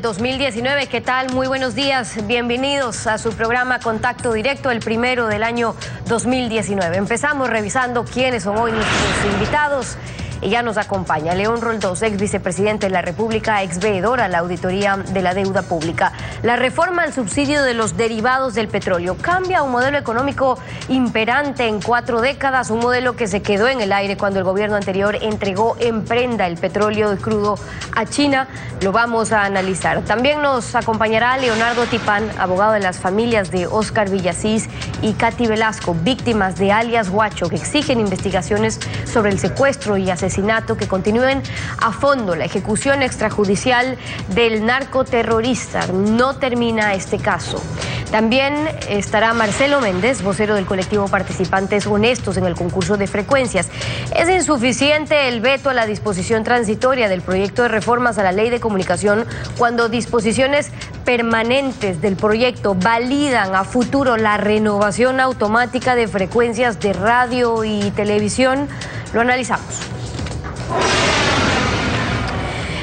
2019. ¿Qué tal? Muy buenos días. Bienvenidos a su programa Contacto Directo, el primero del año 2019. Empezamos revisando quiénes son hoy nuestros invitados. Y ya nos acompaña León Roldós, ex vicepresidente de la República, ex veedor a la Auditoría de la Deuda Pública. La reforma al subsidio de los derivados del petróleo cambia un modelo económico imperante en 4 décadas, un modelo que se quedó en el aire cuando el gobierno anterior entregó en prenda el petróleo crudo a China. Lo vamos a analizar. También nos acompañará Leonardo Tipán, abogado de las familias de Óscar Villasís y Katy Velasco, víctimas de alias Huacho, que exigen investigaciones sobre el secuestro y asesinato que continúen a fondo. La ejecución extrajudicial del narcoterrorista. No termina este caso. También estará Marcelo Méndez, vocero del colectivo Participantes Honestos en el concurso de frecuencias. Es insuficiente el veto a la disposición transitoria del proyecto de reformas a la Ley de Comunicación cuando disposiciones permanentes del proyecto validan a futuro la renovación automática de frecuencias de radio y televisión. Lo analizamos.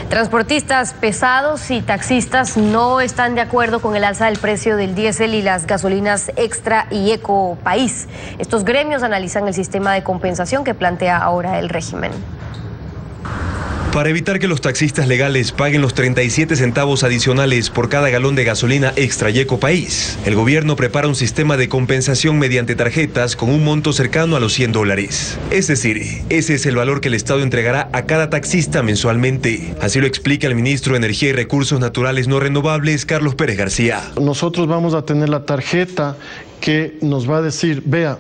Transportistas pesados y taxistas no están de acuerdo con el alza del precio del diésel y las gasolinas Extra y Eco País. Estos gremios analizan el sistema de compensación que plantea ahora el régimen. Para evitar que los taxistas legales paguen los 37 centavos adicionales por cada galón de gasolina Extra y Eco País, el gobierno prepara un sistema de compensación mediante tarjetas con un monto cercano a los $100. Es decir, ese es el valor que el Estado entregará a cada taxista mensualmente. Así lo explica el ministro de Energía y Recursos Naturales No Renovables, Carlos Pérez García. Nosotros vamos a tener la tarjeta que nos va a decir, vea,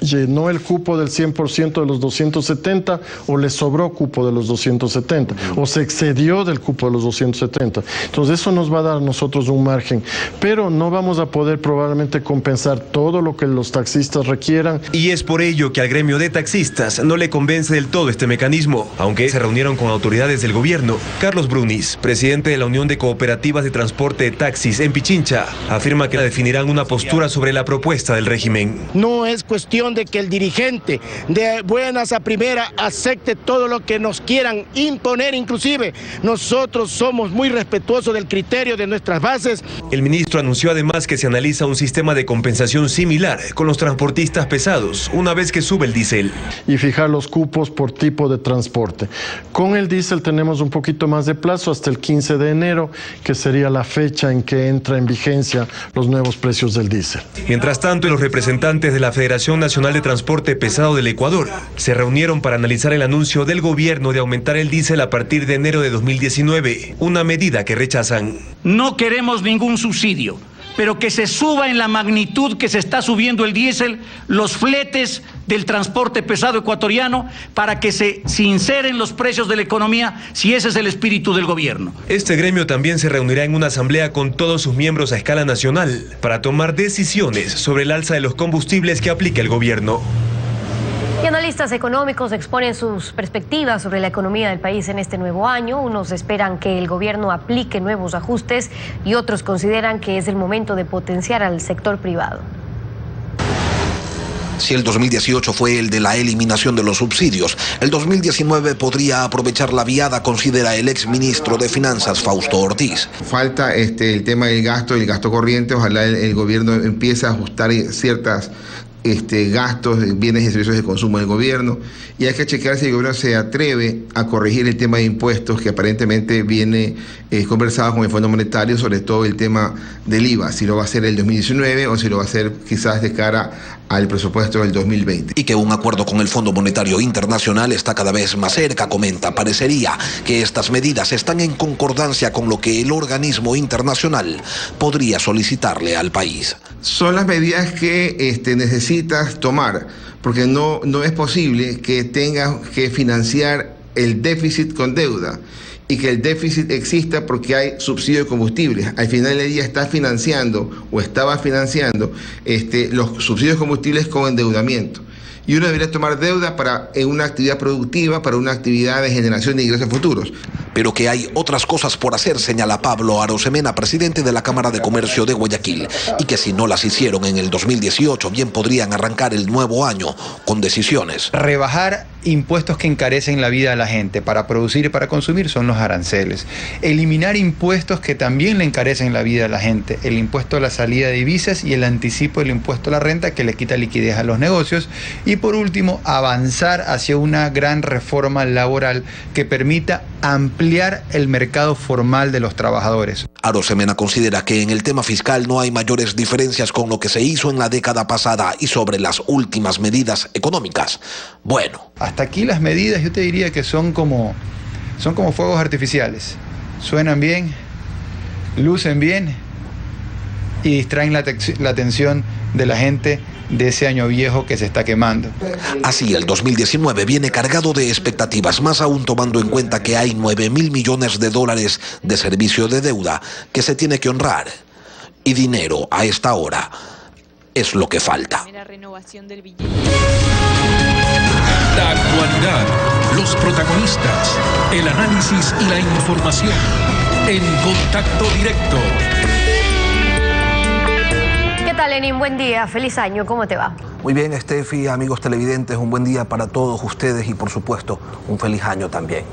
llenó el cupo del 100% de los 270 o le sobró cupo de los 270 o se excedió del cupo de los 270. Entonces eso nos va a dar a nosotros un margen, pero no vamos a poder probablemente compensar todo lo que los taxistas requieran. Y es por ello que al gremio de taxistas no le convence del todo este mecanismo, aunque se reunieron con autoridades del gobierno. Carlos Brunis, presidente de la Unión de Cooperativas de Transporte de Taxis en Pichincha, afirma que definirán una postura sobre la propuesta del régimen. No es cuestión de que el dirigente de buenas a primera acepte todo lo que nos quieran imponer. Inclusive nosotros somos muy respetuosos del criterio de nuestras bases. El ministro anunció además que se analiza un sistema de compensación similar con los transportistas pesados una vez que sube el diésel. Y fijar los cupos por tipo de transporte. Con el diésel tenemos un poquito más de plazo hasta el 15 de enero, que sería la fecha en que entra en vigencia los nuevos precios del diésel. Mientras tanto, los representantes de la Federación Nacional de Transporte Pesado del Ecuador se reunieron para analizar el anuncio del gobierno de aumentar el diésel a partir de enero de 2019, una medida que rechazan. No queremos ningún subsidio, pero que se suba en la magnitud que se está subiendo el diésel los fletes del transporte pesado ecuatoriano para que se sinceren los precios de la economía, si ese es el espíritu del gobierno. Este gremio también se reunirá en una asamblea con todos sus miembros a escala nacional para tomar decisiones sobre el alza de los combustibles que aplica el gobierno. Y analistas económicos exponen sus perspectivas sobre la economía del país en este nuevo año. Unos esperan que el gobierno aplique nuevos ajustes y otros consideran que es el momento de potenciar al sector privado. Si el 2018 fue el de la eliminación de los subsidios, el 2019 podría aprovechar la viada, considera el exministro de Finanzas, Fausto Ortiz. Falta el tema del gasto corriente. Ojalá el gobierno empiece a ajustar ciertas gastos, bienes y servicios de consumo del gobierno, y hay que chequear si el gobierno se atreve a corregir el tema de impuestos que aparentemente viene conversado con el Fondo Monetario, sobre todo el tema del IVA, si lo va a hacer el 2019 o si lo va a hacer quizás de cara al presupuesto del 2020. Y que un acuerdo con el Fondo Monetario Internacional está cada vez más cerca, comenta. Parecería que estas medidas están en concordancia con lo que el organismo internacional podría solicitarle al país. Son las medidas que necesitas tomar, porque no es posible que tengas que financiar el déficit con deuda y que el déficit exista porque hay subsidio de combustibles. Al final del día estás financiando o estaba financiando los subsidios de combustibles con endeudamiento. Y uno debería tomar deuda para una actividad productiva, para una actividad de generación de ingresos futuros. pero que hay otras cosas por hacer, señala Pablo Arosemena, presidente de la Cámara de Comercio de Guayaquil, y que si no las hicieron en el 2018, bien podrían arrancar el nuevo año con decisiones. Rebajar impuestos que encarecen la vida de la gente para producir y para consumir son los aranceles. Eliminar impuestos que también le encarecen la vida de la gente, el impuesto a la salida de divisas y el anticipo del impuesto a la renta que le quita liquidez a los negocios. Y por último, avanzar hacia una gran reforma laboral que permita ampliar el mercado formal de los trabajadores. Arosemena considera que en el tema fiscal no hay mayores diferencias con lo que se hizo en la década pasada, y sobre las últimas medidas económicas, bueno. Hasta aquí las medidas yo te diría que son como fuegos artificiales. Suenan bien, lucen bien y distraen la atención de la gente de ese año viejo que se está quemando. Así, el 2019 viene cargado de expectativas, más aún tomando en cuenta que hay 9.000 millones de dólares de servicio de deuda que se tiene que honrar. Y dinero a esta hora es lo que falta. La actualidad, los protagonistas, el análisis y la información en Contacto Directo. ¿Qué tal, Lenín? Buen día, feliz año, ¿cómo te va? Muy bien, Estefi, amigos televidentes, un buen día para todos ustedes y por supuesto un feliz año también.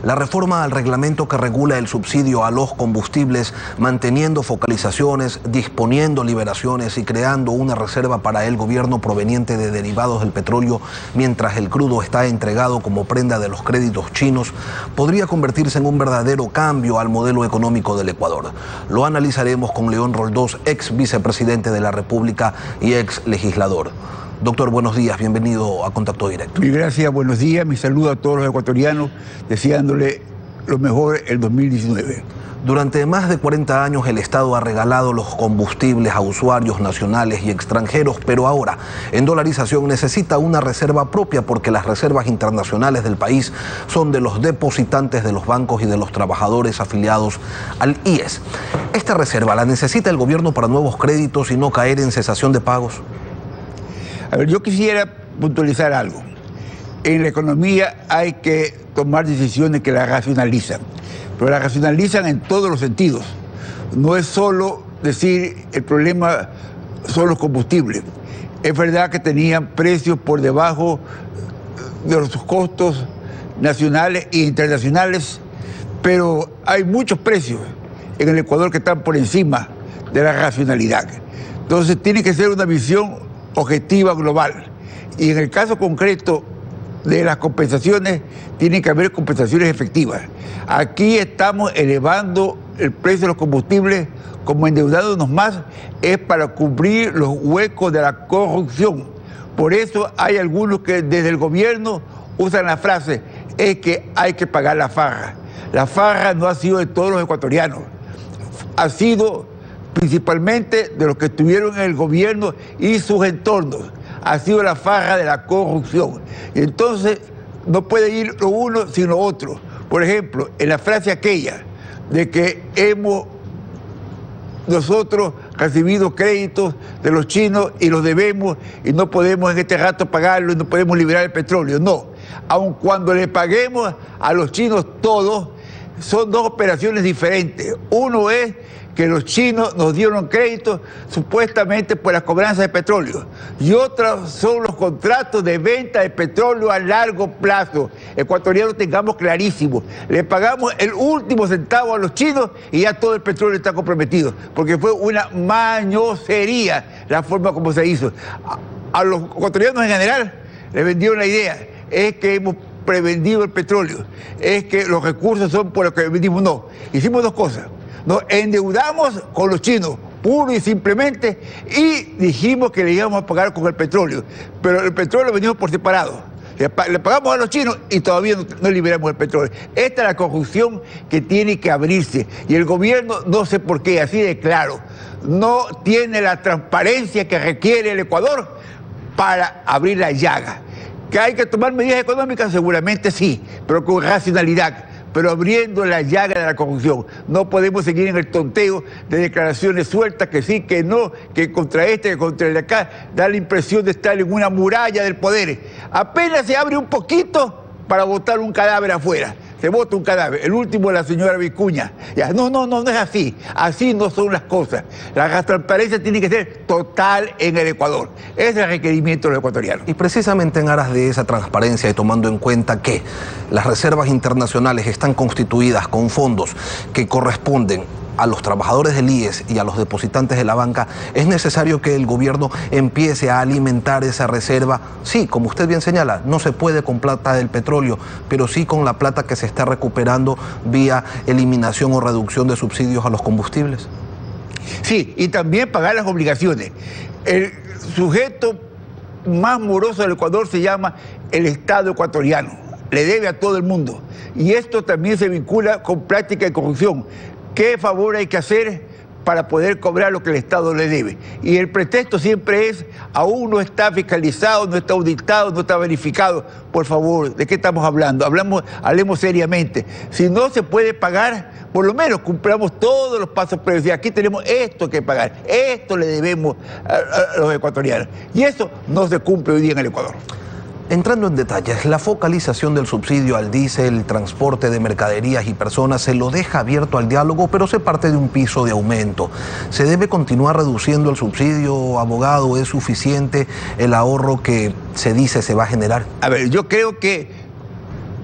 La reforma al reglamento que regula el subsidio a los combustibles, manteniendo focalizaciones, disponiendo liberaciones y creando una reserva para el gobierno proveniente de derivados del petróleo mientras el crudo está entregado como prenda de los créditos chinos, podría convertirse en un verdadero cambio al modelo económico del Ecuador. Lo analizaremos con León Roldós, ex vicepresidente de la República y ex legislador. Doctor, buenos días, bienvenido a Contacto Directo. Muy gracias, buenos días, mi saludo a todos los ecuatorianos, deseándole lo mejor el 2019. Durante más de 40 años el Estado ha regalado los combustibles a usuarios nacionales y extranjeros, pero ahora, en dolarización, necesita una reserva propia porque las reservas internacionales del país son de los depositantes de los bancos y de los trabajadores afiliados al IES. ¿Esta reserva la necesita el gobierno para nuevos créditos y no caer en cesación de pagos? A ver, yo quisiera puntualizar algo. En la economía hay que tomar decisiones que las racionalizan, pero las racionalizan en todos los sentidos. No es solo decir el problema son los combustibles. Es verdad que tenían precios por debajo de los costos nacionales e internacionales, pero hay muchos precios en el Ecuador que están por encima de la racionalidad. Entonces tiene que ser una visión objetiva global. Y en el caso concreto de las compensaciones, tiene que haber compensaciones efectivas. Aquí estamos elevando el precio de los combustibles como endeudándonos más, es para cubrir los huecos de la corrupción. Por eso hay algunos que desde el gobierno usan la frase, es que hay que pagar la farra. La farra no ha sido de todos los ecuatorianos, ha sido principalmente de los que estuvieron en el gobierno y sus entornos. Ha sido la farra de la corrupción. Y entonces no puede ir lo uno sin lo otro. Por ejemplo, en la frase aquella de que hemos nosotros recibido créditos de los chinos y los debemos y no podemos en este rato pagarlo y no podemos liberar el petróleo. No, aun cuando le paguemos a los chinos todos, son dos operaciones diferentes. Uno es que los chinos nos dieron créditos supuestamente por la cobranza de petróleo. Y otros son los contratos de venta de petróleo a largo plazo. Ecuatorianos, tengamos clarísimo, le pagamos el último centavo a los chinos y ya todo el petróleo está comprometido, porque fue una mañosería la forma como se hizo. A los ecuatorianos en general les vendieron la idea, es que hemos prevendido el petróleo, es que los recursos son por lo que vendimos. No, hicimos dos cosas. Nos endeudamos con los chinos, puro y simplemente, y dijimos que le íbamos a pagar con el petróleo. Pero el petróleo lo vendimos por separado. Le pagamos a los chinos y todavía no liberamos el petróleo. Esta es la corrupción que tiene que abrirse. Y el gobierno, no sé por qué, así de claro, no tiene la transparencia que requiere el Ecuador para abrir la llaga. ¿Que hay que tomar medidas económicas? Seguramente sí, pero con racionalidad, pero abriendo la llaga de la corrupción. No podemos seguir en el tonteo de declaraciones sueltas, que sí, que no, que contra este, que contra el de acá, da la impresión de estar en una muralla del poder. Apenas se abre un poquito para botar un cadáver afuera. se bota un cadáver. El último es la señora Vicuña. Ya, no es así. Así no son las cosas. La transparencia tiene que ser total en el Ecuador. Ese es el requerimiento de los ecuatorianos. Y precisamente en aras de esa transparencia y tomando en cuenta que las reservas internacionales están constituidas con fondos que corresponden a los trabajadores del IES y a los depositantes de la banca, es necesario que el gobierno empiece a alimentar esa reserva. Sí, como usted bien señala, no se puede con plata del petróleo, pero sí con la plata que se está recuperando vía eliminación o reducción de subsidios a los combustibles. Sí, y también pagar las obligaciones. El sujeto más moroso del Ecuador se llama el Estado ecuatoriano. Le debe a todo el mundo. Y esto también se vincula con práctica de corrupción. ¿Qué favor hay que hacer para poder cobrar lo que el Estado le debe? Y el pretexto siempre es, aún no está fiscalizado, no está auditado, no está verificado. Por favor, ¿de qué estamos hablando? Hablemos seriamente. Si no se puede pagar, por lo menos cumplamos todos los pasos previos. Y aquí tenemos esto que pagar, esto le debemos a los ecuatorianos. Y eso no se cumple hoy día en el Ecuador. Entrando en detalles, la focalización del subsidio al diésel, transporte de mercaderías y personas se lo deja abierto al diálogo, pero se parte de un piso de aumento. ¿Se debe continuar reduciendo el subsidio, abogado? ¿Es suficiente el ahorro que se dice se va a generar? A ver, yo creo que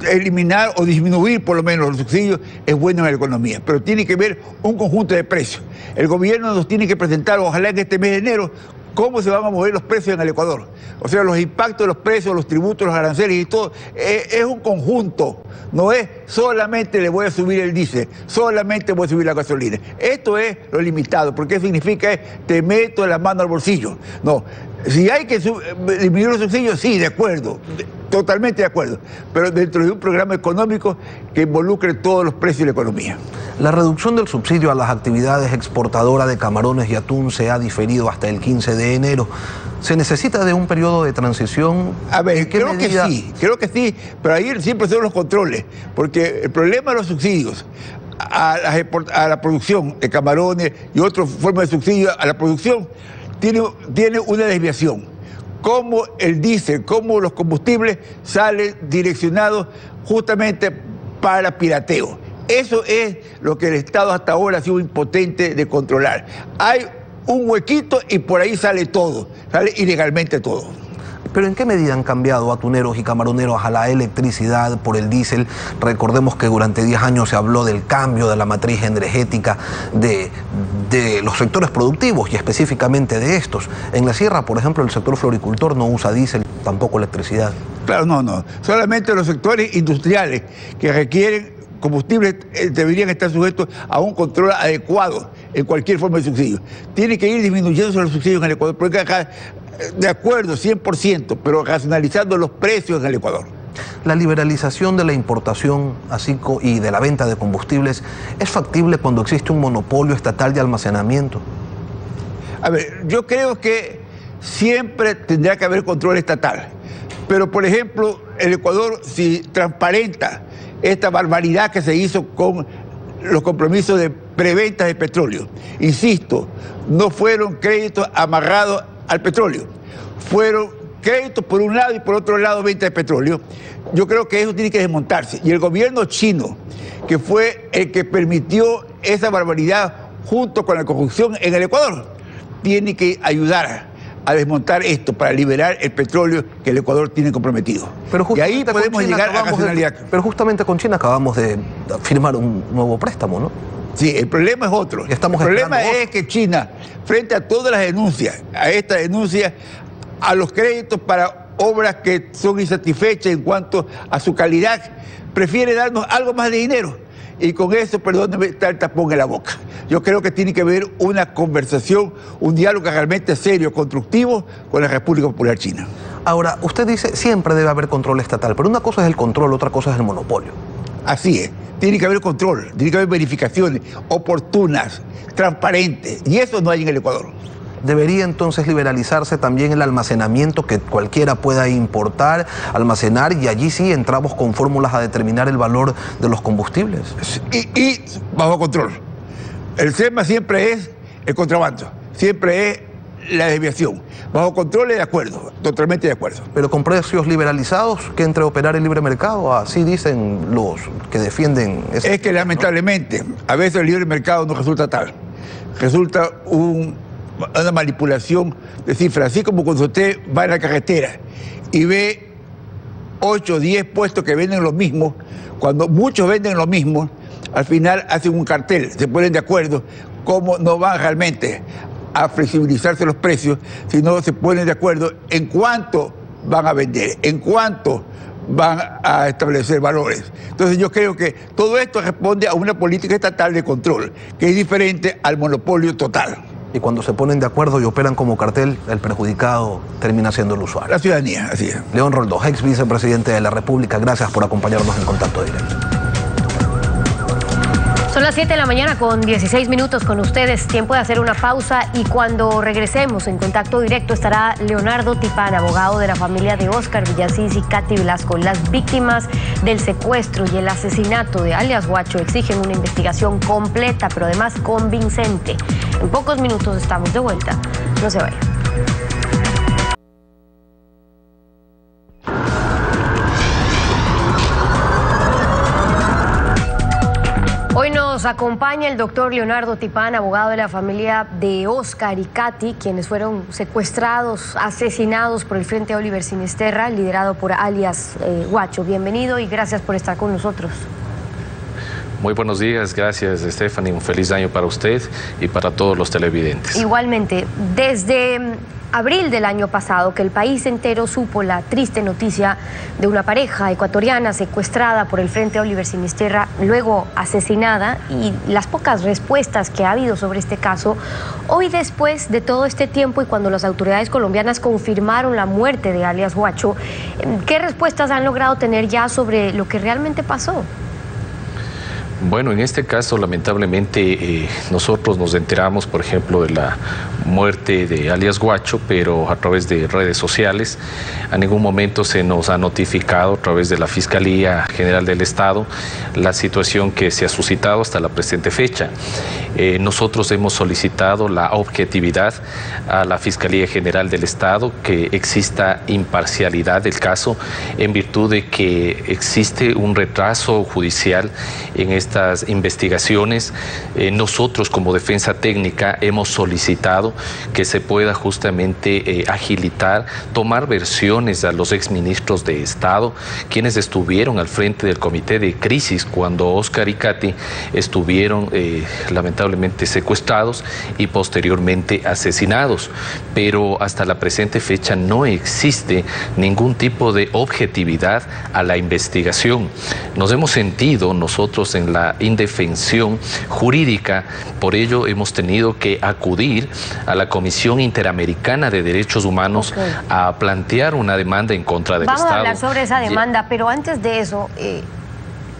eliminar o disminuir por lo menos los subsidios es bueno en la economía, pero tiene que haber un conjunto de precios. El gobierno nos tiene que presentar, ojalá en este mes de enero, cómo se van a mover los precios en el Ecuador. O sea, los impactos de los precios, los tributos, los aranceles y todo, es un conjunto. No es solamente le voy a subir el diésel, solamente voy a subir la gasolina. Esto es lo limitado, porque significa te meto la mano al bolsillo. No, si hay que disminuir los subsidios, sí, de acuerdo, totalmente de acuerdo, pero dentro de un programa económico que involucre todos los precios de la economía. La reducción del subsidio a las actividades exportadoras de camarones y atún se ha diferido hasta el 15 de enero. ¿Se necesita de un periodo de transición? A ver, creo que sí, pero ahí siempre son los controles, porque el problema de los subsidios a la producción de camarones y otras formas de subsidio a la producción tiene una desviación. Como el diésel, como los combustibles salen direccionados justamente para pirateo. Eso es lo que el Estado hasta ahora ha sido impotente de controlar. Hay un huequito y por ahí sale todo, sale ilegalmente todo. ¿Pero en qué medida han cambiado atuneros y camaroneros a la electricidad por el diésel? Recordemos que durante 10 años se habló del cambio de la matriz energética de los sectores productivos y específicamente de estos. En la sierra, por ejemplo, el sector floricultor no usa diésel, tampoco electricidad. Claro, no. Solamente los sectores industriales que requieren combustibles deberían estar sujetos a un control adecuado en cualquier forma de subsidio. Tiene que ir disminuyendo los subsidios en el Ecuador, porque acá, de acuerdo, 100%, pero racionalizando los precios en el Ecuador. La liberalización de la importación y de la venta de combustibles es factible cuando existe un monopolio estatal de almacenamiento. A ver, yo creo que siempre tendrá que haber control estatal, pero por ejemplo, el Ecuador, si transparenta esta barbaridad que se hizo con los compromisos de preventa de petróleo. Insisto, no fueron créditos amarrados al petróleo, fueron créditos por un lado y por otro lado venta de petróleo. Yo creo que eso tiene que desmontarse. Y el gobierno chino, que fue el que permitió esa barbaridad junto con la corrupción en el Ecuador, tiene que ayudar a desmontar esto para liberar el petróleo que el Ecuador tiene comprometido. Y ahí podemos llegar a racionalidad. Pero justamente con China acabamos de firmar un nuevo préstamo, ¿no? Sí, el problema es otro. El problema es que China, frente a todas las denuncias, a esta denuncia, a los créditos para obras que son insatisfechas en cuanto a su calidad, prefiere darnos algo más de dinero. Y con eso, perdóneme, está el tapón en la boca. Yo creo que tiene que haber una conversación, un diálogo realmente serio, constructivo con la República Popular China. Ahora, usted dice siempre debe haber control estatal, pero una cosa es el control, otra cosa es el monopolio. Así es. Tiene que haber control, tiene que haber verificaciones oportunas, transparentes, y eso no hay en el Ecuador. ¿Debería entonces liberalizarse también el almacenamiento, que cualquiera pueda importar, almacenar, y allí sí entramos con fórmulas a determinar el valor de los combustibles? Y bajo control. El tema siempre es el contrabando, siempre es la desviación. Bajo control, de acuerdo, totalmente de acuerdo. Pero con precios liberalizados, que entre a operar el libre mercado, así dicen los que defienden ese... Es que lamentablemente, a veces el libre mercado no resulta tal. Resulta una manipulación de cifras, así como cuando usted va en la carretera y ve 8 o 10 puestos que venden lo mismo, cuando muchos venden lo mismo, al final hacen un cartel, se ponen de acuerdo, cómo no van realmente a flexibilizarse los precios, sino se ponen de acuerdo en cuánto van a vender, en cuánto van a establecer valores. Entonces yo creo que todo esto responde a una política estatal de control, que es diferente al monopolio total. Y cuando se ponen de acuerdo y operan como cartel, el perjudicado termina siendo el usuario. La ciudadanía, así es. León Roldós, ex vicepresidente de la República, gracias por acompañarnos en Contacto Directo. Son las 7 de la mañana con 16 minutos con ustedes. Tiempo de hacer una pausa y cuando regresemos en Contacto Directo estará Leonardo Tipán, abogado de la familia de Óscar Villasís y Katy Velasco. Las víctimas del secuestro y el asesinato de alias Guacho exigen una investigación completa, pero además convincente. En pocos minutos estamos de vuelta. No se vayan. Hoy nos acompaña el doctor Leonardo Tipán, abogado de la familia de Óscar y Katy, quienes fueron secuestrados, asesinados por el Frente Oliver Sinisterra, liderado por alias Guacho. Bienvenido y gracias por estar con nosotros. Muy buenos días, gracias Stephanie, un feliz año para usted y para todos los televidentes. Igualmente, desde abril del año pasado que el país entero supo la triste noticia de una pareja ecuatoriana secuestrada por el Frente Oliver Sinisterra, luego asesinada, y las pocas respuestas que ha habido sobre este caso, hoy después de todo este tiempo y cuando las autoridades colombianas confirmaron la muerte de alias Guacho, ¿qué respuestas han logrado tener ya sobre lo que realmente pasó? Bueno, en este caso, lamentablemente, nosotros nos enteramos, por ejemplo, de la muerte de alias Guacho, pero a través de redes sociales. A ningún momento se nos ha notificado a través de la Fiscalía General del Estado la situación que se ha suscitado hasta la presente fecha. Nosotros hemos solicitado la objetividad a la Fiscalía General del Estado, que exista imparcialidad del caso, en virtud de que existe un retraso judicial en estas investigaciones. Nosotros como defensa técnica hemos solicitado que se pueda justamente agilitar, tomar versiones a los exministros de Estado, quienes estuvieron al frente del comité de crisis cuando Óscar y Katy estuvieron lamentablemente secuestrados y posteriormente asesinados. Pero hasta la presente fecha no existe ningún tipo de objetividad a la investigación. Nos hemos sentido nosotros en la indefensión jurídica, por ello hemos tenido que acudir a la Comisión Interamericana de Derechos Humanos a plantear una demanda en contra del Estado. Vamos a hablar sobre esa demanda, pero antes de eso,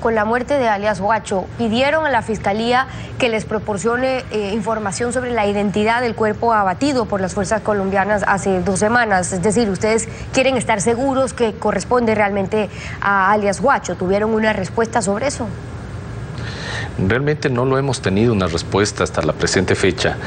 con la muerte de alias Guacho, pidieron a la Fiscalía que les proporcione información sobre la identidad del cuerpo abatido por las fuerzas colombianas hace 2 semanas. Es decir, ustedes quieren estar seguros que corresponde realmente a alias Guacho. ¿Tuvieron una respuesta sobre eso? Realmente no lo hemos tenido una respuesta hasta la presente fecha.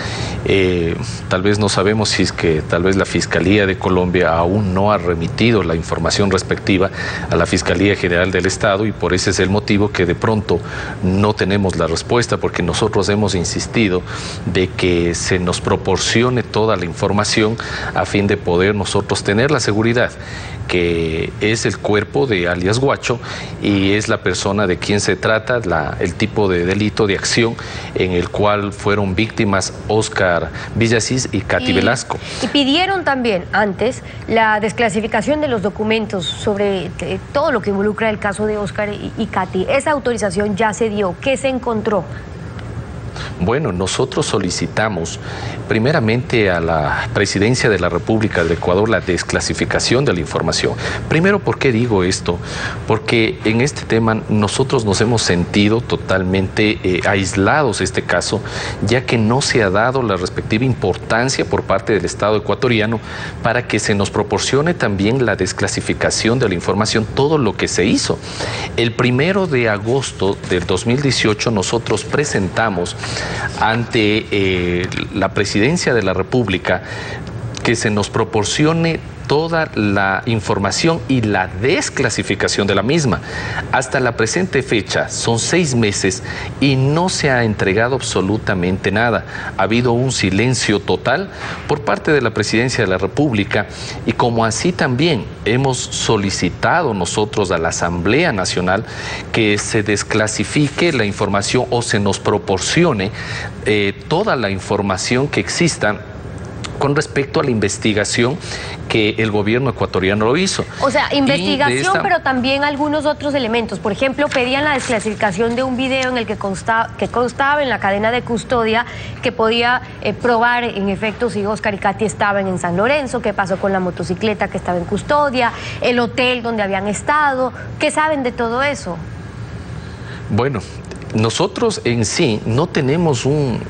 Tal vez no sabemos si es que tal vez la Fiscalía de Colombia aún no ha remitido la información respectiva a la Fiscalía General del Estado, y por ese es el motivo que de pronto no tenemos la respuesta, porque nosotros hemos insistido de que se nos proporcione toda la información a fin de poder nosotros tener la seguridad que es el cuerpo de alias Guacho y es la persona de quien se trata, el tipo de delito de acción en el cual fueron víctimas Óscar Villasís y Katy Velasco. Y pidieron también antes la desclasificación de los documentos sobre todo lo que involucra el caso de Óscar y Katy. Esa autorización ya se dio. ¿Qué se encontró? Bueno, nosotros solicitamos primeramente a la Presidencia de la República del Ecuador la desclasificación de la información. Primero, ¿por qué digo esto? Porque en este tema nosotros nos hemos sentido totalmente aislados de este caso, ya que no se ha dado la respectiva importancia por parte del Estado ecuatoriano para que se nos proporcione también la desclasificación de la información, todo lo que se hizo. El 1 de agosto del 2018 nosotros presentamos ante la Presidencia de la República que se nos proporcione toda la información y la desclasificación de la misma. Hasta la presente fecha, son 6 meses y no se ha entregado absolutamente nada. Ha habido un silencio total por parte de la Presidencia de la República, y como así también hemos solicitado nosotros a la Asamblea Nacional que se desclasifique la información o se nos proporcione toda la información que exista con respecto a la investigación que el gobierno ecuatoriano lo hizo. O sea, investigación, pero también algunos otros elementos. Por ejemplo, pedían la desclasificación de un video en el que constaba en la cadena de custodia que podía probar en efecto si Óscar y Katy estaban en San Lorenzo, qué pasó con la motocicleta que estaba en custodia, el hotel donde habían estado. ¿Qué saben de todo eso? Bueno, nosotros en sí no tenemos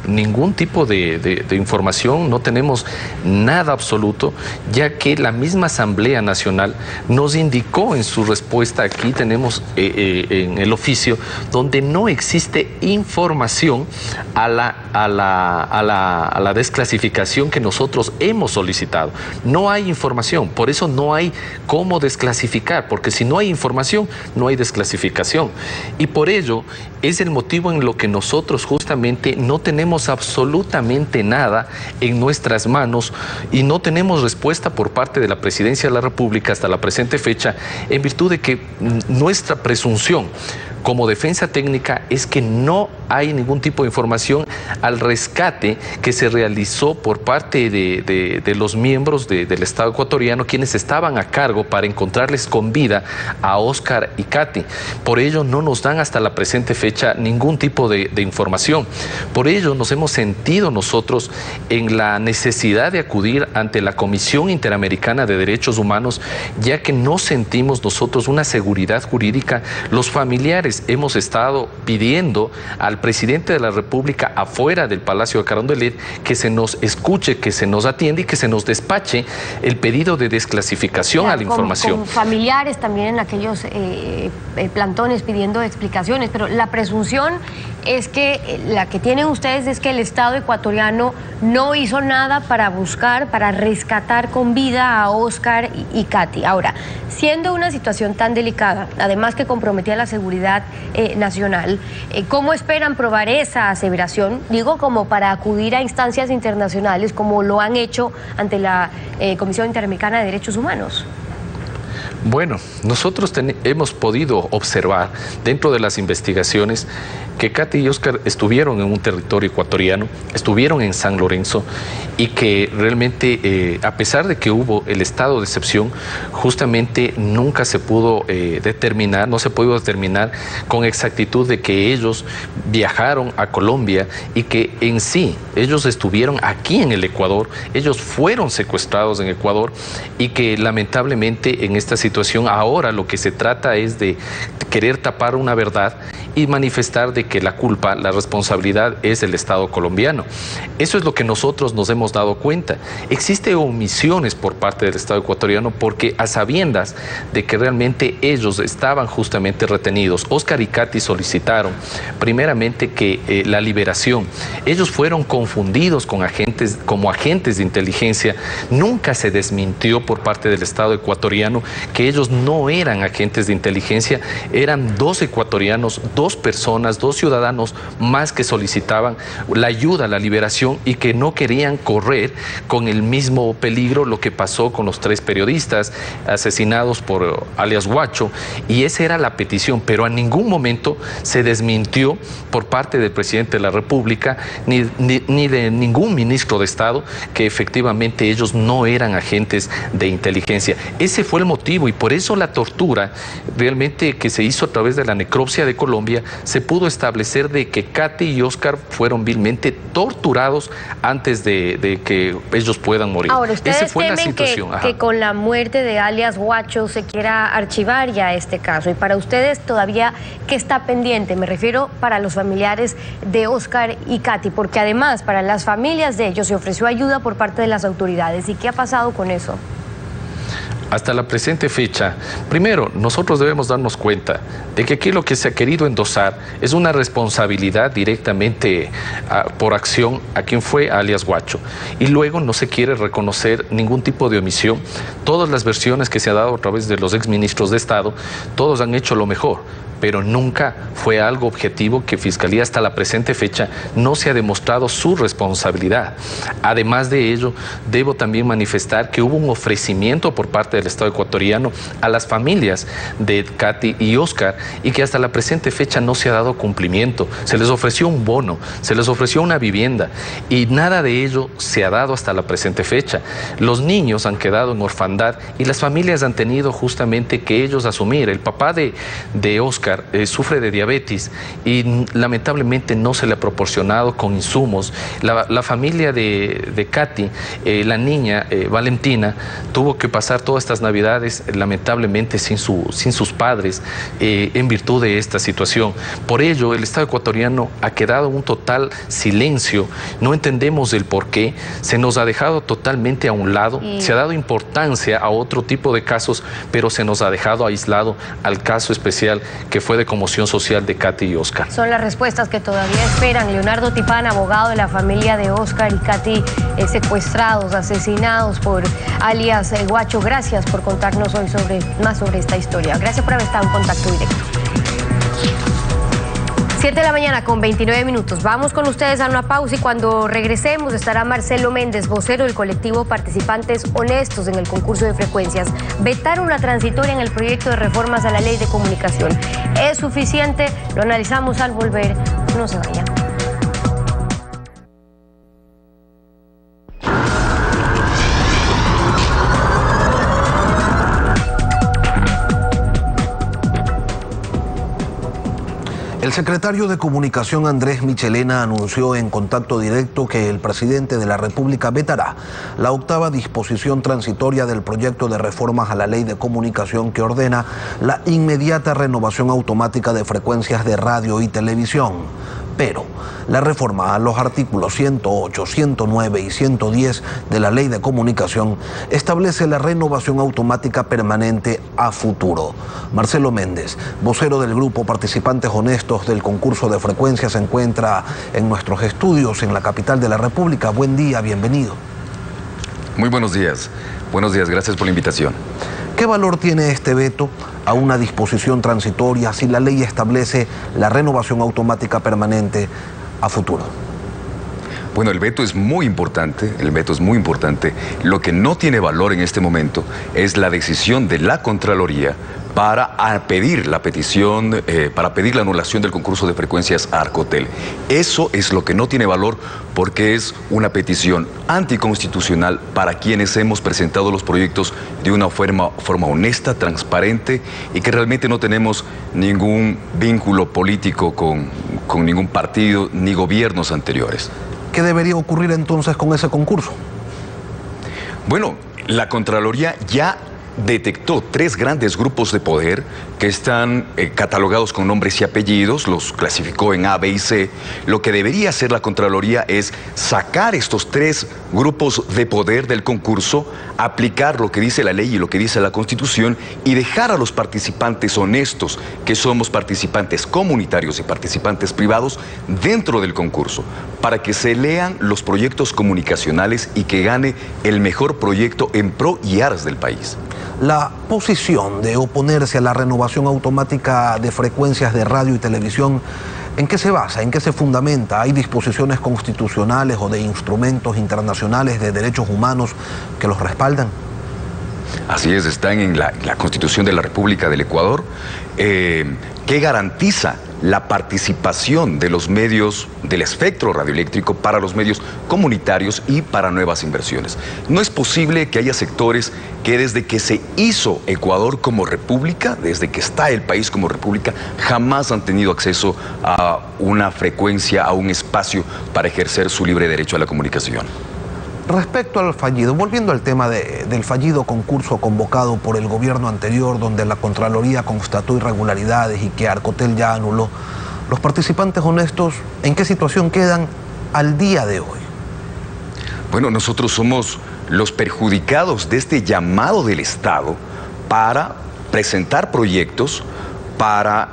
ningún tipo de información, no tenemos nada absoluto, ya que la misma Asamblea Nacional nos indicó en su respuesta, aquí tenemos en el oficio, donde no existe información a la desclasificación que nosotros hemos solicitado. No hay información, por eso no hay cómo desclasificar, porque si no hay información, no hay desclasificación. Y por ello es el motivo en lo que nosotros justamente no tenemos absolutamente nada en nuestras manos y no tenemos respuesta por parte de la Presidencia de la República hasta la presente fecha, en virtud de que nuestra presunción como defensa técnica es que no hay ningún tipo de información al rescate que se realizó por parte de los miembros del Estado ecuatoriano, quienes estaban a cargo para encontrarles con vida a Óscar y Katy. Por ello no nos dan hasta la presente fecha ningún tipo de información. Por ello nos hemos sentido nosotros en la necesidad de acudir ante la Comisión Interamericana de Derechos Humanos, ya que no sentimos nosotros una seguridad jurídica. Los familiares hemos estado pidiendo al presidente de la República afuera del Palacio de Carondelet que se nos escuche, que se nos atienda y que se nos despache el pedido de desclasificación a la información. Con familiares también en aquellos plantones pidiendo explicaciones, pero la presunción es que la que tienen ustedes es que el Estado ecuatoriano no hizo nada para buscar, para rescatar con vida a Óscar y Katy. Ahora, siendo una situación tan delicada, además que comprometía la seguridad nacional, ¿cómo esperan probar esa aseveración? Digo, como para acudir a instancias internacionales, como lo han hecho ante la Comisión Interamericana de Derechos Humanos. Bueno, nosotros hemos podido observar dentro de las investigaciones que Katy y Óscar estuvieron en un territorio ecuatoriano, estuvieron en San Lorenzo, y que realmente, a pesar de que hubo el estado de excepción, justamente nunca se pudo determinar, no se pudo determinar con exactitud de que ellos viajaron a Colombia y que en sí ellos estuvieron aquí en el Ecuador, ellos fueron secuestrados en Ecuador, y que lamentablemente en esta situación ahora lo que se trata es de querer tapar una verdad y manifestar de que la culpa, la responsabilidad es del Estado colombiano. Eso es lo que nosotros nos hemos dado cuenta. Existen omisiones por parte del Estado ecuatoriano porque a sabiendas de que realmente ellos estaban justamente retenidos. Óscar y Katy solicitaron primeramente que la liberación. Ellos fueron confundidos con como agentes de inteligencia. Nunca se desmintió por parte del Estado ecuatoriano que ellos no eran agentes de inteligencia, eran 2 ecuatorianos, 2 personas, 2 ciudadanos más que solicitaban la ayuda, la liberación, y que no querían correr con el mismo peligro lo que pasó con los 3 periodistas asesinados por alias Guacho, y esa era la petición, pero a ningún momento se desmintió por parte del presidente de la República ni de ningún ministro de Estado que efectivamente ellos no eran agentes de inteligencia. Ese fue el motivo, y por eso la tortura realmente que se hizo a través de la necropsia de Colombia, se pudo establecer de que Katy y Óscar fueron vilmente torturados antes de que ellos puedan morir. Ahora, ustedes Esa fue temen la situación. que con la muerte de alias Guacho se quiera archivar ya este caso, y para ustedes todavía, ¿qué está pendiente? Me refiero para los familiares de Óscar y Katy, porque además para las familias de ellos se ofreció ayuda por parte de las autoridades. ¿Y qué ha pasado con eso? hasta la presente fecha, primero, nosotros debemos darnos cuenta de que aquí lo que se ha querido endosar es una responsabilidad directamente por acción a quien fue alias Guacho. Y luego no se quiere reconocer ningún tipo de omisión. Todas las versiones que se ha dado a través de los exministros de Estado, todos han hecho lo mejor, pero nunca fue algo objetivo que Fiscalía hasta la presente fecha no se ha demostrado su responsabilidad. Además de ello, debo también manifestar que hubo un ofrecimiento por parte del Estado ecuatoriano a las familias de Katy y Oscar y que hasta la presente fecha no se ha dado cumplimiento. Se les ofreció un bono, se les ofreció una vivienda y nada de ello se ha dado hasta la presente fecha. Los niños han quedado en orfandad y las familias han tenido justamente que ellos asumir. El papá de Oscar sufre de diabetes y lamentablemente no se le ha proporcionado con insumos. La familia de Katy, la niña Valentina, tuvo que pasar todas estas navidades lamentablemente sin sus padres en virtud de esta situación. Por ello, el Estado ecuatoriano ha quedado en un total silencio. No entendemos el por qué. Se nos ha dejado totalmente a un lado. Se ha dado importancia a otro tipo de casos, pero se nos ha dejado aislado al caso especial que fue de conmoción social de Katy y Oscar. Son las respuestas que todavía esperan. Leonardo Tipán, abogado de la familia de Oscar y Katy, secuestrados, asesinados por alias Guacho. Gracias por contarnos hoy más sobre esta historia. Gracias por haber estado en contacto directo. 7 de la mañana con 29 minutos. Vamos con ustedes a una pausa y cuando regresemos estará Marcelo Méndez, vocero del colectivo Participantes Honestos en el concurso de frecuencias. Vetaron la transitoria en el proyecto de reformas a la ley de comunicación. ¿Es suficiente? Lo analizamos al volver. No se vayan. El secretario de Comunicación Andrés Michelena anunció en contacto directo que el presidente de la República vetará la 8ª disposición transitoria del proyecto de reformas a la ley de comunicación que ordena la inmediata renovación automática de frecuencias de radio y televisión. Pero la reforma a los artículos 108, 109 y 110 de la Ley de Comunicación establece la renovación automática permanente a futuro. Marcelo Méndez, vocero del grupo Participantes Honestos del concurso de frecuencias, se encuentra en nuestros estudios en la capital de la República. Buen día, bienvenido. Muy buenos días. Buenos días, gracias por la invitación. ¿Qué valor tiene este veto a una disposición transitoria si la ley establece la renovación automática permanente a futuro? Bueno, el veto es muy importante, Lo que no tiene valor en este momento es la decisión de la Contraloría para pedir la petición, para pedir la anulación del concurso de frecuencias a Arcotel. Eso es lo que no tiene valor porque es una petición anticonstitucional para quienes hemos presentado los proyectos de una forma honesta, transparente y que realmente no tenemos ningún vínculo político con ningún partido ni gobiernos anteriores. ¿Qué debería ocurrir entonces con ese concurso? Bueno, la Contraloría ya detectó 3 grandes grupos de poder que están catalogados con nombres y apellidos, los clasificó en A, B y C. Lo que debería hacer la Contraloría es sacar estos 3 grupos de poder del concurso, aplicar lo que dice la ley y lo que dice la Constitución y dejar a los participantes honestos, que somos participantes comunitarios y participantes privados, dentro del concurso, para que se lean los proyectos comunicacionales y que gane el mejor proyecto en pro y aras del país. La posición de oponerse a la renovación automática de frecuencias de radio y televisión, ¿en qué se basa? ¿En qué se fundamenta? ¿Hay disposiciones constitucionales o de instrumentos internacionales de derechos humanos que los respaldan? Así es, están en la Constitución de la República del Ecuador, que garantiza la participación de los medios del espectro radioeléctrico para los medios comunitarios y para nuevas inversiones. No es posible que haya sectores que desde que se hizo Ecuador como república, desde que está el país como república, jamás han tenido acceso a una frecuencia, a un espacio para ejercer su libre derecho a la comunicación. Respecto al fallido, volviendo al tema del fallido concurso convocado por el gobierno anterior, donde la Contraloría constató irregularidades y que Arcotel ya anuló, los participantes honestos, ¿en qué situación quedan al día de hoy? Bueno, nosotros somos los perjudicados de este llamado del Estado para presentar proyectos, para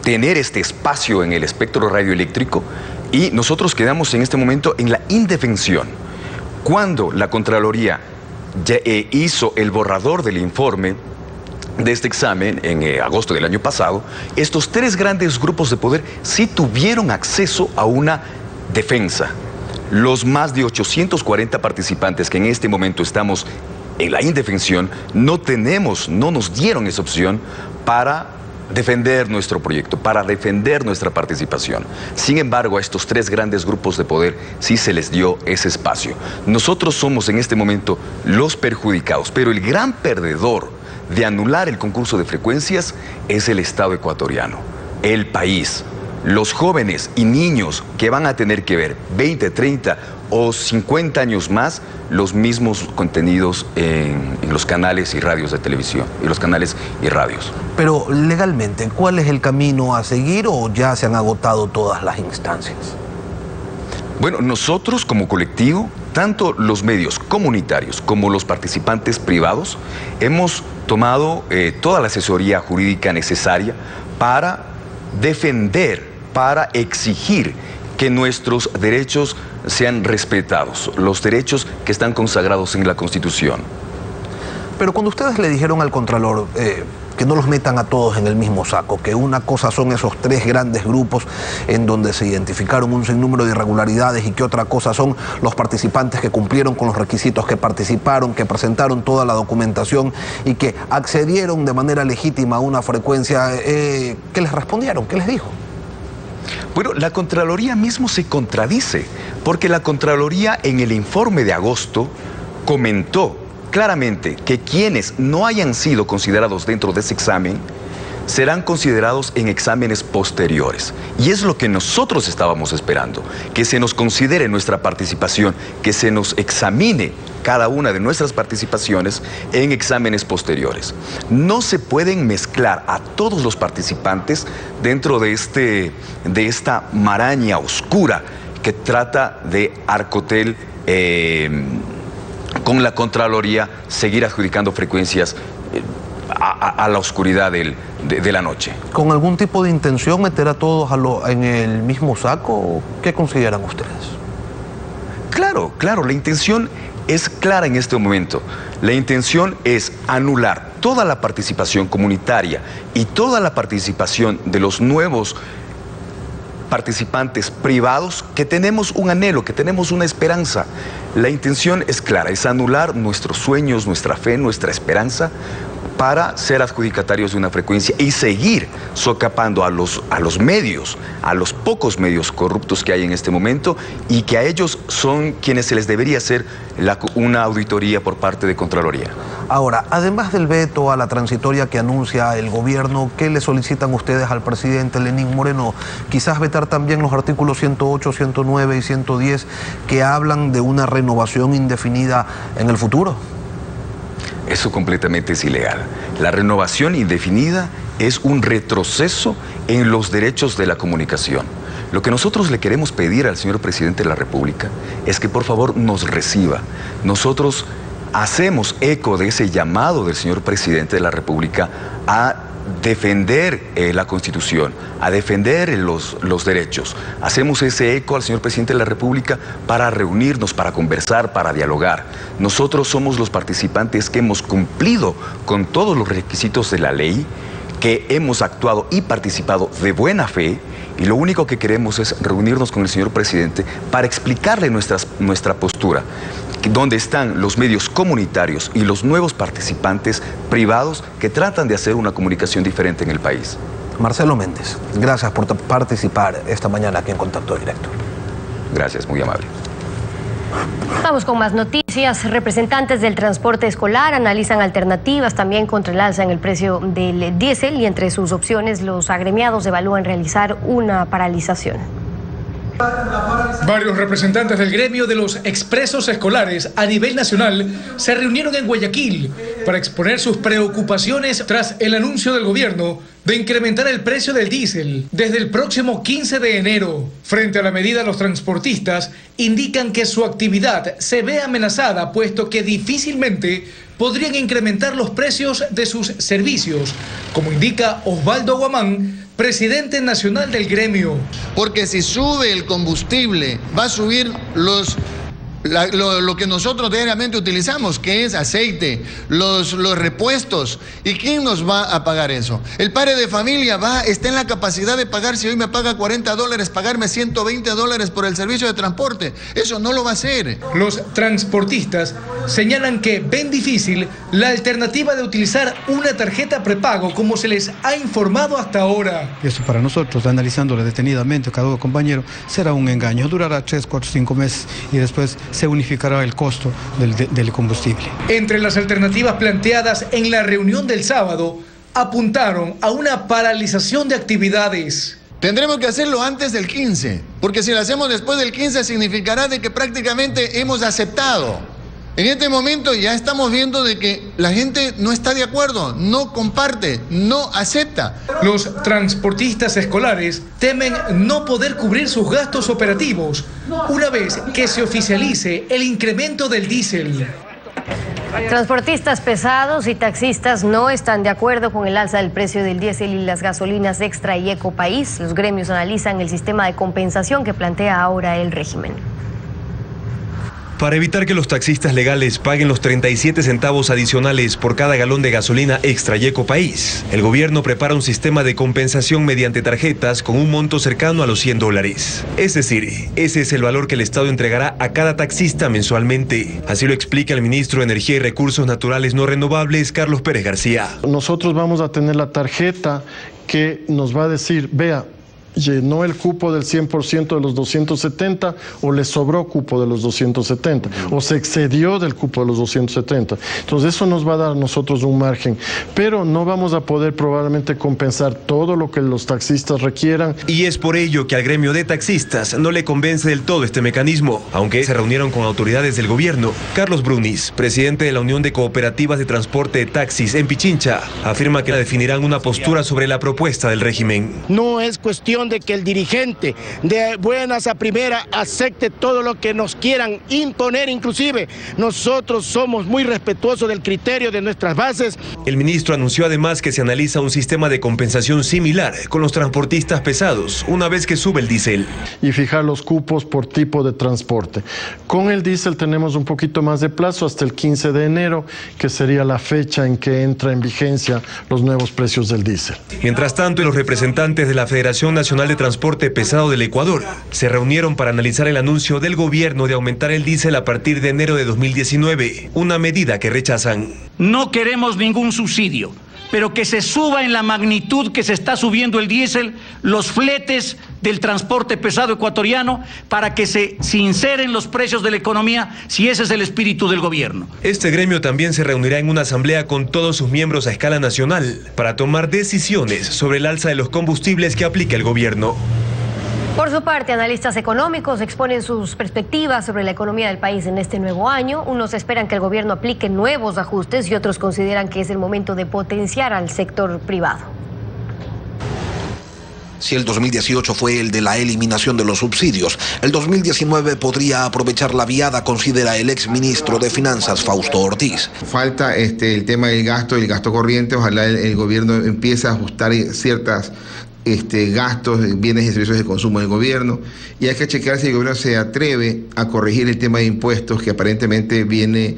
tener este espacio en el espectro radioeléctrico, y nosotros quedamos en este momento en la indefensión. Cuando la Contraloría ya, hizo el borrador del informe de este examen en agosto del año pasado, estos tres grandes grupos de poder sí tuvieron acceso a una defensa. Los más de 840 participantes que en este momento estamos en la indefensión, no nos dieron esa opción para defender nuestro proyecto, para defender nuestra participación. Sin embargo, a estos tres grandes grupos de poder sí se les dio ese espacio. Nosotros somos en este momento los perjudicados, pero el gran perdedor de anular el concurso de frecuencias es el Estado ecuatoriano, el país. Los jóvenes y niños que van a tener que ver 20, 30 o 50 años más los mismos contenidos en los canales y radios de televisión, y los canales y radios. Pero legalmente, ¿cuál es el camino a seguir o ya se han agotado todas las instancias? Bueno, nosotros como colectivo, tanto los medios comunitarios como los participantes privados, hemos tomado toda la asesoría jurídica necesaria para defender, para exigir que nuestros derechos sean respetados, los derechos que están consagrados en la Constitución. Pero cuando ustedes le dijeron al Contralor que no los metan a todos en el mismo saco, que una cosa son esos tres grandes grupos en donde se identificaron un sinnúmero de irregularidades y que otra cosa son los participantes que cumplieron con los requisitos, que participaron, que presentaron toda la documentación y que accedieron de manera legítima a una frecuencia, ¿qué les respondieron? ¿Qué les dijo? Bueno, la Contraloría mismo se contradice, porque la Contraloría en el informe de agosto comentó claramente que quienes no hayan sido considerados dentro de ese examen serán considerados en exámenes posteriores. Y es lo que nosotros estábamos esperando, que se nos considere nuestra participación, que se nos examine cada una de nuestras participaciones en exámenes posteriores. No se pueden mezclar a todos los participantes dentro de esta maraña oscura que trata de Arcotel con la Contraloría seguir adjudicando frecuencias a la oscuridad de la noche. ¿Con algún tipo de intención meter a todos en el mismo saco? ¿Qué consideran ustedes? Claro, la intención es clara en este momento. La intención es anular toda la participación comunitaria y toda la participación de los nuevos participantes privados, que tenemos un anhelo, que tenemos una esperanza. La intención es clara, es anular nuestros sueños, nuestra fe, nuestra esperanza para ser adjudicatarios de una frecuencia y seguir socapando a los medios, a los pocos medios corruptos que hay en este momento, y que a ellos son quienes se les debería hacer una auditoría por parte de Contraloría. Ahora, además del veto a la transitoria que anuncia el gobierno, ¿qué le solicitan ustedes al presidente Lenín Moreno? Quizás vetar también los artículos 108, 109 y 110 que hablan de una renovación indefinida en el futuro. Eso completamente es ilegal. La renovación indefinida es un retroceso en los derechos de la comunicación. Lo que nosotros le queremos pedir al señor presidente de la República es que por favor nos reciba. Nosotros hacemos eco de ese llamado del señor presidente de la República a defender la Constitución, a defender los derechos. Hacemos ese eco al señor presidente de la República para reunirnos, para conversar, para dialogar. Nosotros somos los participantes que hemos cumplido con todos los requisitos de la ley, que hemos actuado y participado de buena fe, y lo único que queremos es reunirnos con el señor presidente para explicarle nuestra postura, donde están los medios comunitarios y los nuevos participantes privados que tratan de hacer una comunicación diferente en el país. Marcelo Méndez, gracias por participar esta mañana aquí en Contacto Directo. Gracias, muy amable. Vamos con más noticias. Representantes del transporte escolar analizan alternativas también contra el alza en el precio del diésel, y entre sus opciones los agremiados evalúan realizar una paralización. Varios representantes del gremio de los expresos escolares a nivel nacional se reunieron en Guayaquil para exponer sus preocupaciones tras el anuncio del gobierno de incrementar el precio del diésel desde el próximo 15 de enero. Frente a la medida, los transportistas indican que su actividad se ve amenazada, puesto que difícilmente podrían incrementar los precios de sus servicios, como indica Osvaldo Guamán, presidente nacional del gremio. Porque si sube el combustible, va a subir lo que nosotros diariamente utilizamos, que es aceite, los repuestos. ¿Y quién nos va a pagar eso? El padre de familia está en la capacidad de pagar, si hoy me paga $40, pagarme $120 por el servicio de transporte. Eso no lo va a hacer. Los transportistas señalan que ven difícil la alternativa de utilizar una tarjeta prepago, como se les ha informado hasta ahora. Eso para nosotros, analizándolo detenidamente cada compañero, será un engaño. Durará 3, 4, 5 meses y después se unificará el costo del combustible. Entre las alternativas planteadas en la reunión del sábado, apuntaron a una paralización de actividades. Tendremos que hacerlo antes del 15, porque si lo hacemos después del 15 significará de que prácticamente hemos aceptado. En este momento ya estamos viendo de que la gente no está de acuerdo, no comparte, no acepta. Los transportistas escolares temen no poder cubrir sus gastos operativos una vez que se oficialice el incremento del diésel. Transportistas pesados y taxistas no están de acuerdo con el alza del precio del diésel y las gasolinas Extra y Eco País. Los gremios analizan el sistema de compensación que plantea ahora el régimen. Para evitar que los taxistas legales paguen los 37 centavos adicionales por cada galón de gasolina Extra y Eco País, el gobierno prepara un sistema de compensación mediante tarjetas con un monto cercano a los $100. Es decir, ese es el valor que el Estado entregará a cada taxista mensualmente. Así lo explica el ministro de Energía y Recursos Naturales No Renovables, Carlos Pérez García. Nosotros vamos a tener la tarjeta que nos va a decir, vea, llenó el cupo del 100% de los 270 o le sobró cupo de los 270 o se excedió del cupo de los 270. Entonces eso nos va a dar a nosotros un margen, pero no vamos a poder probablemente compensar todo lo que los taxistas requieran. Y es por ello que al gremio de taxistas no le convence del todo este mecanismo, aunque se reunieron con autoridades del gobierno. Carlos Brunis, presidente de la Unión de Cooperativas de Transporte de Taxis en Pichincha, afirma que definirán una postura sobre la propuesta del régimen. No es cuestión de que el dirigente de buenas a primera acepte todo lo que nos quieran imponer. Inclusive nosotros somos muy respetuosos del criterio de nuestras bases. El ministro anunció además que se analiza un sistema de compensación similar con los transportistas pesados una vez que sube el diésel. Y fijar los cupos por tipo de transporte. Con el diésel tenemos un poquito más de plazo hasta el 15 de enero, que sería la fecha en que entra en vigencia los nuevos precios del diésel. Mientras tanto, los representantes de la Federación Nacional de Transporte Pesado del Ecuador se reunieron para analizar el anuncio del gobierno de aumentar el diésel a partir de enero de 2019, una medida que rechazan. No queremos ningún subsidio, pero que se suba en la magnitud que se está subiendo el diésel, los fletes del transporte pesado ecuatoriano, para que se sinceren los precios de la economía, si ese es el espíritu del gobierno. Este gremio también se reunirá en una asamblea con todos sus miembros a escala nacional para tomar decisiones sobre el alza de los combustibles que aplica el gobierno. Por su parte, analistas económicos exponen sus perspectivas sobre la economía del país en este nuevo año. Unos esperan que el gobierno aplique nuevos ajustes y otros consideran que es el momento de potenciar al sector privado. Si el 2018 fue el de la eliminación de los subsidios, el 2019 podría aprovechar la viada, considera el exministro de Finanzas, Fausto Ortiz. Falta el tema del gasto corriente. Ojalá el gobierno empiece a ajustar ciertas gastos, bienes y servicios de consumo del gobierno, y hay que checar si el gobierno se atreve a corregir el tema de impuestos que aparentemente viene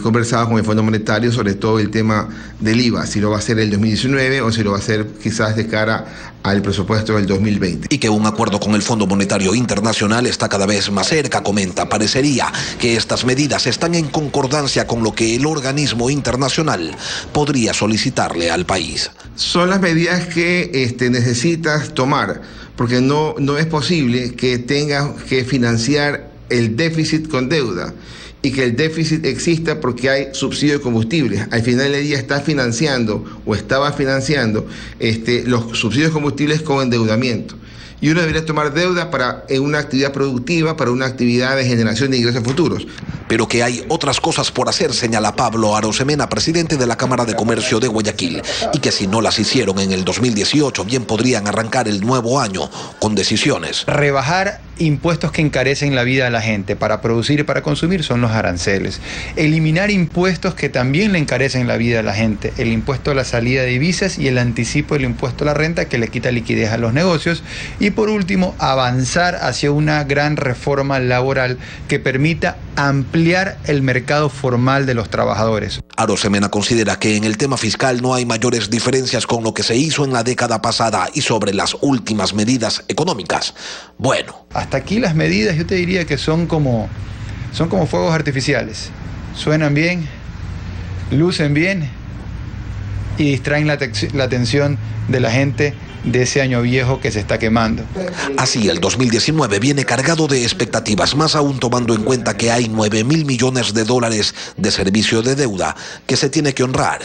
conversado con el Fondo Monetario, sobre todo el tema del IVA, si lo va a hacer el 2019 o si lo va a hacer quizás de cara al presupuesto del 2020. Y que un acuerdo con el Fondo Monetario Internacional está cada vez más cerca, comenta. Parecería que estas medidas están en concordancia con lo que el organismo internacional podría solicitarle al país. Son las medidas que necesitas tomar, porque no es posible que tengas que financiar el déficit con deuda y que el déficit exista porque hay subsidio de combustibles. Al final del día está financiando o estaba financiando los subsidios de combustibles con endeudamiento. y uno debería tomar deuda para una actividad productiva, para una actividad de generación de ingresos futuros. Pero que hay otras cosas por hacer, señala Pablo Arosemena, presidente de la Cámara de Comercio de Guayaquil, y que si no las hicieron en el 2018, bien podrían arrancar el nuevo año con decisiones. Rebajar impuestos que encarecen la vida de la gente para producir y para consumir son los aranceles. Eliminar impuestos que también le encarecen la vida de la gente, el impuesto a la salida de divisas y el anticipo del impuesto a la renta que le quita liquidez a los negocios. Y por último, avanzar hacia una gran reforma laboral que permita ampliar el mercado formal de los trabajadores. Arosemena considera que en el tema fiscal no hay mayores diferencias con lo que se hizo en la década pasada y sobre las últimas medidas económicas. Bueno. Hasta aquí las medidas yo te diría que son como fuegos artificiales. Suenan bien, lucen bien y distraen la atención de la gente de ese año viejo que se está quemando. Así, el 2019 viene cargado de expectativas, más aún tomando en cuenta que hay 9.000 millones de dólares de servicio de deuda que se tiene que honrar.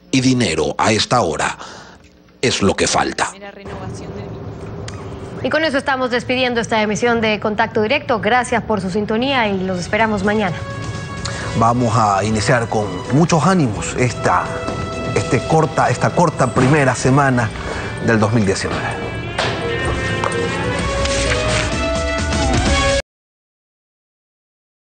Y dinero a esta hora es lo que falta. Y con eso estamos despidiendo esta emisión de Contacto Directo. Gracias por su sintonía y los esperamos mañana. Vamos a iniciar con muchos ánimos esta corta primera semana del 2019.